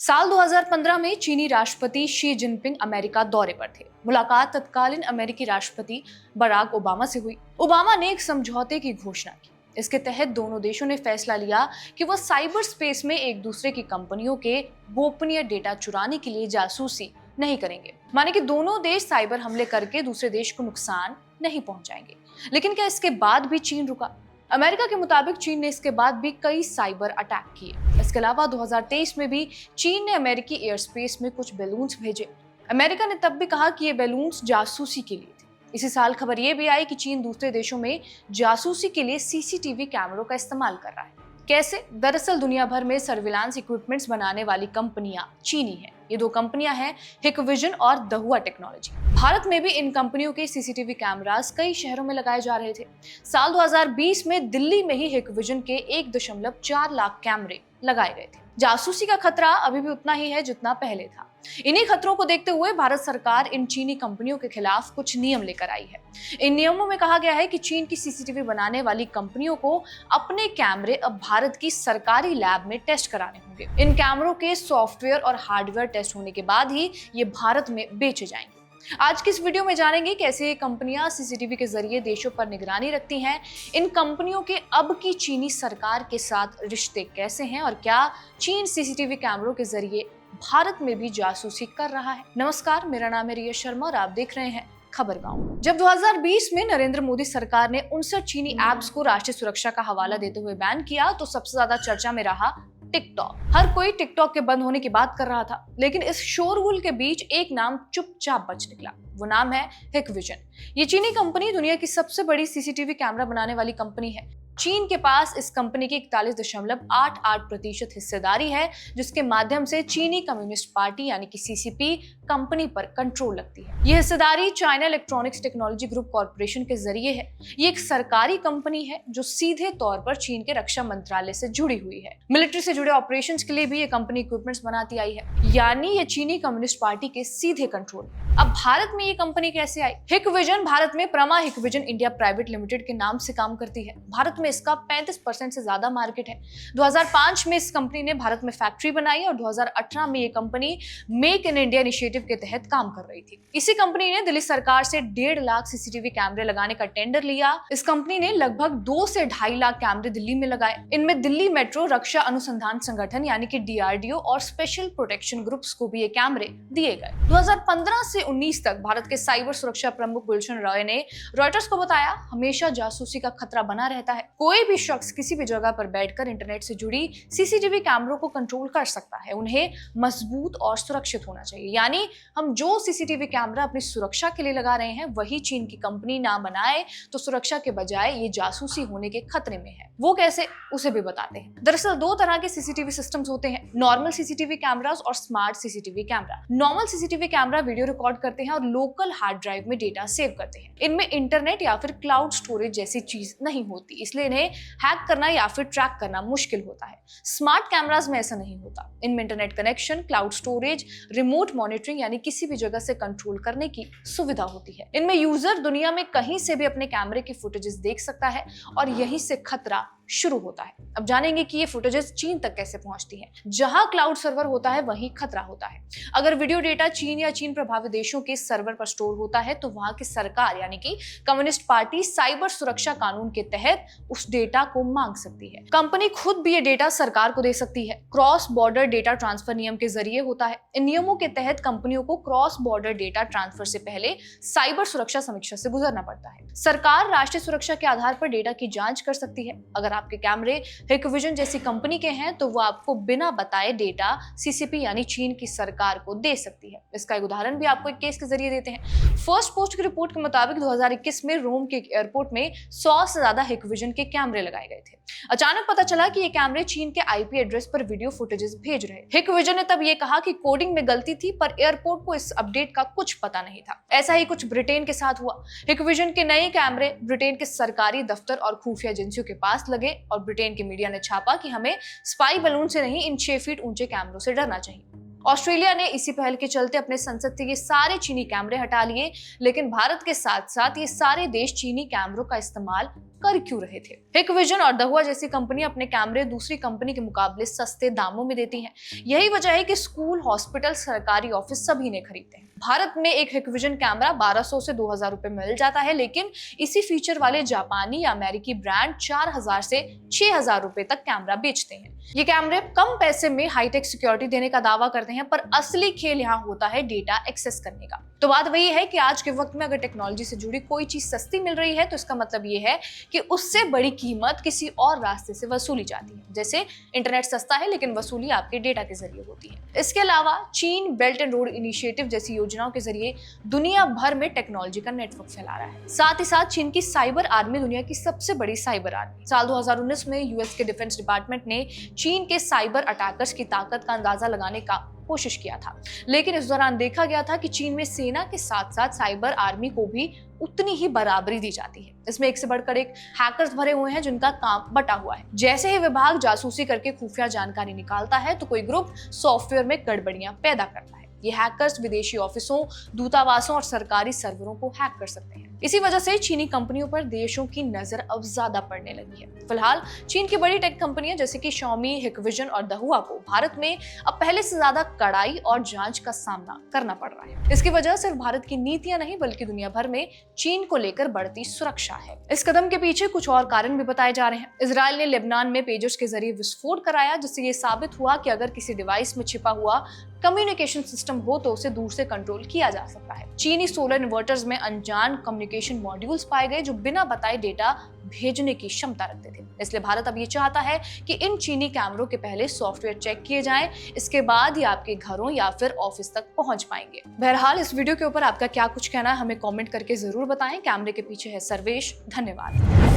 साल 2015 में चीनी राष्ट्रपति शी जिनपिंग अमेरिका दौरे पर थे। मुलाकात तत्कालीन अमेरिकी राष्ट्रपति बराक ओबामा से हुई। ओबामा ने एक समझौते की घोषणा की। इसके तहत दोनों देशों ने फैसला लिया कि वह साइबर स्पेस में एक दूसरे की कंपनियों के गोपनीय डेटा चुराने के लिए जासूसी नहीं करेंगे। माने कि दोनों देश साइबर हमले करके दूसरे देश को नुकसान नहीं पहुंचाएंगे। लेकिन क्या इसके बाद भी चीन रुका? अमेरिका के मुताबिक चीन ने इसके बाद भी कई साइबर अटैक किए। इसके अलावा 2023 में भी चीन ने अमेरिकी एयर स्पेस में कुछ बैलून्स भेजे। अमेरिका ने तब भी कहा कि ये बैलून्स जासूसी के लिए थे। इसी साल खबर ये भी आई कि चीन दूसरे देशों में जासूसी के लिए सीसीटीवी कैमरों का इस्तेमाल कर रहा है। कैसे? दरअसल दुनिया भर में सर्विलांस इक्विपमेंट्स बनाने वाली कंपनियां चीनी हैं। ये दो कंपनियां हैं, हिकविजन और दहुआ टेक्नोलॉजी। भारत में भी इन कंपनियों के सीसीटीवी कैमरास कई शहरों में लगाए जा रहे थे। साल 2020 में दिल्ली में ही हिकविजन के 1.4 लाख कैमरे लगाए गए थे। जासूसी का खतरा अभी भी उतना ही है जितना पहले था। इन्हीं खतरों को देखते हुए भारत सरकार इन चीनी कंपनियों के खिलाफ कुछ नियम लेकर आई है। इन नियमों में कहा गया है कि चीन की सीसीटीवी बनाने वाली कंपनियों को अपने कैमरे अब भारत की सरकारी लैब में टेस्ट कराने होंगे। इन कैमरों के सॉफ्टवेयर और हार्डवेयर टेस्ट होने के बाद ही ये भारत में बेचे जाएंगे। आज की इस वीडियो में जानेंगे कैसे ये कंपनियां सीसीटीवी के जरिए देशों पर निगरानी रखती हैं, इन कंपनियों के अब की चीनी सरकार के साथ रिश्ते कैसे हैं और क्या चीन सीसीटीवी कैमरों के जरिए भारत में भी जासूसी कर रहा है। नमस्कार, मेरा नाम है रिया शर्मा और आप देख रहे हैं खबर गांव। जब 2020 में नरेंद्र मोदी सरकार ने 59 चीनी ऐप्स को राष्ट्रीय सुरक्षा का हवाला देते हुए बैन किया तो सबसे ज्यादा चर्चा में रहा टिकटॉक। हर कोई टिकटॉक के बंद होने की बात कर रहा था, लेकिन इस शोरगुल के बीच एक नाम चुपचाप बच निकला। वो नाम है हिकविजन। ये चीनी कंपनी दुनिया की सबसे बड़ी सीसीटीवी कैमरा बनाने वाली कंपनी है। चीन के पास इस कंपनी की 41.88% हिस्सेदारी है, जिसके माध्यम से चीनी कम्युनिस्ट पार्टी यानी कि सीसीपी कंपनी पर कंट्रोल लगती है। यह हिस्सेदारी China electronics technology group corporation के जरिए है। ये एक सरकारी कंपनी है जो सीधे तौर पर चीन के रक्षा मंत्रालय से जुड़ी हुई है। मिलिट्री से जुड़े ऑपरेशंस के लिए भी ये कंपनी इक्विपमेंट्स बनाती आई है, यानी ये चीनी कम्युनिस्ट पार्टी के सीधे कंट्रोल। अब भारत में ये कंपनी कैसे आई? हिकविजन भारत में प्रमा हिकविजन इंडिया प्राइवेट लिमिटेड के नाम से काम करती है। भारत में इसका 35% से ज्यादा मार्केट है। 2005 में इस कंपनी ने भारत में फैक्ट्री बनाई और 2018 में ये company make in India initiative के तहत काम कर रही थी। इसी कंपनी ने दिल्ली सरकार से 1.5 लाख सीसीटीवी कैमरे लगाने का टेंडर लिया। इस कंपनी ने लगभग 2 से 2.5 लाख कैमरे दिल्ली में लगाए। इनमें दिल्ली मेट्रो रक्षा अनुसंधान संगठन यानी कि DRDO और स्पेशल प्रोटेक्शन ग्रुप्स को भी ये कैमरे दिए गए। 2015 से 19 तक भारत के साइबर सुरक्षा प्रमुख गुलशन रॉय ने रॉयटर्स को बताया, हमेशा जासूसी का खतरा बना रहता है। कोई भी शख्स किसी भी जगह पर बैठकर इंटरनेट से जुड़ी सीसीटीवी कैमरों को कंट्रोल कर सकता है। उन्हें मजबूत और सुरक्षित होना चाहिए। यानी हम जो सीसीटीवी कैमरा अपनी सुरक्षा के लिए लगा रहे हैं वही चीन की कंपनी ना बनाए तो सुरक्षा के बजाय ये जासूसी होने के खतरे में है। वो कैसे, उसे भी बताते हैं। दरअसल 2 तरह के सीसीटीवी सिस्टम्स होते हैं, नॉर्मल सीसीटीवी कैमरास और smart CCTV camera. Normal CCTV camera video record करते हैं और लोकल हार्ड ड्राइव में डेटा सेव करते हैं। इनमें इंटरनेट या फिर क्लाउड स्टोरेज जैसी चीज नहीं होती, इसलिए इन्हें हैक करना या फिर ट्रैक करना मुश्किल होता है। स्मार्ट कैमरास में ऐसा नहीं होता। इनमें internet connection, cloud storage, remote monitoring यानी किसी भी जगह से कंट्रोल करने की सुविधा होती है। इनमें यूजर दुनिया में कहीं से भी अपने कैमरे की फुटेजेस देख सकता है और यहीं से खतरा शुरू होता है। अब जानेंगे कि ये फुटेजेस चीन तक कैसे पहुंचती हैं। जहां क्लाउड सर्वर होता है वहीं खतरा होता है। अगर वीडियो डेटा चीन या चीन प्रभावित देशों के सर्वर पर स्टोर होता है तो वहां की सरकार यानी कि कम्युनिस्ट पार्टी साइबर सुरक्षा कानून के तहत उस डेटा को मांग सकती है। कंपनी खुद भी ये डेटा सरकार को दे सकती है। क्रॉस बॉर्डर डेटा ट्रांसफर नियम के जरिए होता है। इन नियमों के तहत कंपनियों को क्रॉस बॉर्डर डेटा ट्रांसफर से पहले साइबर सुरक्षा समीक्षा से गुजरना पड़ता है। सरकार राष्ट्रीय सुरक्षा के आधार पर डेटा की जांच कर सकती है। अगर आपके कैमरे हिकविजन जैसी कंपनी के हैं तो वो आपको बिना बताए डेटा सीसीपी यानी चीन की सरकार को दे सकती है। इसका एक उदाहरण भी आपको एक केस के जरिए देते हैं। फर्स्ट पोस्ट की रिपोर्ट के मुताबिक 2021 में रोम के एयरपोर्ट में 100 से ज्यादा हिकविजन के कैमरे लगाए गए थे। अचानक पता चला कि ये कैमरे चीन के IP एड्रेस पर वीडियो फुटेजेस भेज रहे। हिकविजन ने तब ये कहा कि कोडिंग में गलती थी, पर एयरपोर्ट को इस अपडेट का कुछ पता नहीं था। ऐसा ही कुछ ब्रिटेन के साथ हुआ। हिकविजन के नए कैमरे ब्रिटेन के सरकारी दफ्तर और खुफिया एजेंसियों के पास लगे और ब्रिटेन के मीडिया ने छापा कि हमें स्पाई बलून से नहीं, इन 6 फीट ऊंचे कैमरों से डरना चाहिए। ऑस्ट्रेलिया ने इसी पहल के चलते अपने संसद से ये सारे चीनी कैमरे हटा लिए, लेकिन भारत के साथ साथ ये सारे देश चीनी कैमरों का इस्तेमाल कर क्यों रहे थे। हिकविजन और दहुआ जैसी कंपनी अपने कैमरे दूसरी कंपनी के मुकाबले सस्ते दामों में देती हैं। यही वजह है कि स्कूल, हॉस्पिटल, सरकारी ऑफिस सभी ने खरीदते हैं। भारत में एक हिकविजन कैमरा 1200 से 2000 रुपए मिल जाता है, लेकिन इसी फीचर वाले जापानी या अमेरिकी ब्रांड 4000 से 6000 रुपए तक कैमरा बेचते हैं। ये कैमरे कम पैसे में हाईटेक सिक्योरिटी देने का दावा करते हैं, पर असली खेल यहाँ होता है डेटा एक्सेस करने का। तो बात वही है कि आज के वक्त में अगर टेक्नोलॉजी से जुड़ी कोई चीज सस्ती मिल रही है तो इसका मतलब ये है कि उससे बड़ी कीमत किसी और रास्ते से वसूली जाती है। जैसे इंटरनेट सस्ता है लेकिन वसूली आपके डेटा के जरिए होती है। इसके अलावा चीन बेल्ट एंड रोड इनिशिएटिव जैसी योजनाओं के जरिए दुनिया भर में टेक्नोलॉजी का नेटवर्क फैला रहा है। साथ ही साथ चीन की साइबर आर्मी दुनिया की सबसे बड़ी साइबर आर्मी। साल 2019 में यूएस के डिफेंस डिपार्टमेंट ने चीन के साइबर अटैकर्स की ताकत का अंदाजा लगाने का कोशिश किया था, लेकिन इस दौरान देखा गया था कि चीन में सेना के साथ साथ साइबर आर्मी को भी उतनी ही बराबरी दी जाती है। इसमें एक से बढ़कर एक हैकर्स भरे हुए हैं जिनका काम बटा हुआ है। जैसे ही विभाग जासूसी करके खुफिया जानकारी निकालता है तो कोई ग्रुप सॉफ्टवेयर में गड़बड़ियां पैदा करता है। ये हैकर्स विदेशी ऑफिसों, दूतावासों और सरकारी सर्वरों को हैक कर सकते हैं। इसी वजह से चीनी कंपनियों पर देशों की नजर अब ज्यादा पड़ने लगी है। फिलहाल चीन की बड़ी टेक कंपनियां जैसे कि Xiaomi, हिकविजन और दहुआ को भारत में अब पहले से ज्यादा कड़ाई और जांच का सामना करना पड़ रहा है। इसकी वजह सिर्फ भारत की नीतियां नहीं बल्कि दुनिया भर में चीन को लेकर बढ़ती सुरक्षा है। इस कदम के पीछे कुछ और कारण भी बताए जा रहे हैं। इजराइल ने लेबनान में पेजर्स के जरिए विस्फोट कराया, जिससे ये साबित हुआ कि अगर किसी डिवाइस में छिपा हुआ कम्युनिकेशन सिस्टम हो तो उसे दूर से कंट्रोल किया जा सकता है। चीनी सोलर इन्वर्टर्स में अनजान कम्युनिकेशन मॉड्यूल्स पाए गए जो बिना बताए डेटा भेजने की क्षमता रखते थे। इसलिए भारत अब ये चाहता है कि इन चीनी कैमरों के पहले सॉफ्टवेयर चेक किए जाएं, इसके बाद ही आपके घरों या फिर ऑफिस तक पहुंच पाएंगे। बहरहाल इस वीडियो के ऊपर आपका क्या कुछ कहना है हमें कमेंट करके जरूर बताएं। कैमरे के पीछे है सर्वेश। धन्यवाद।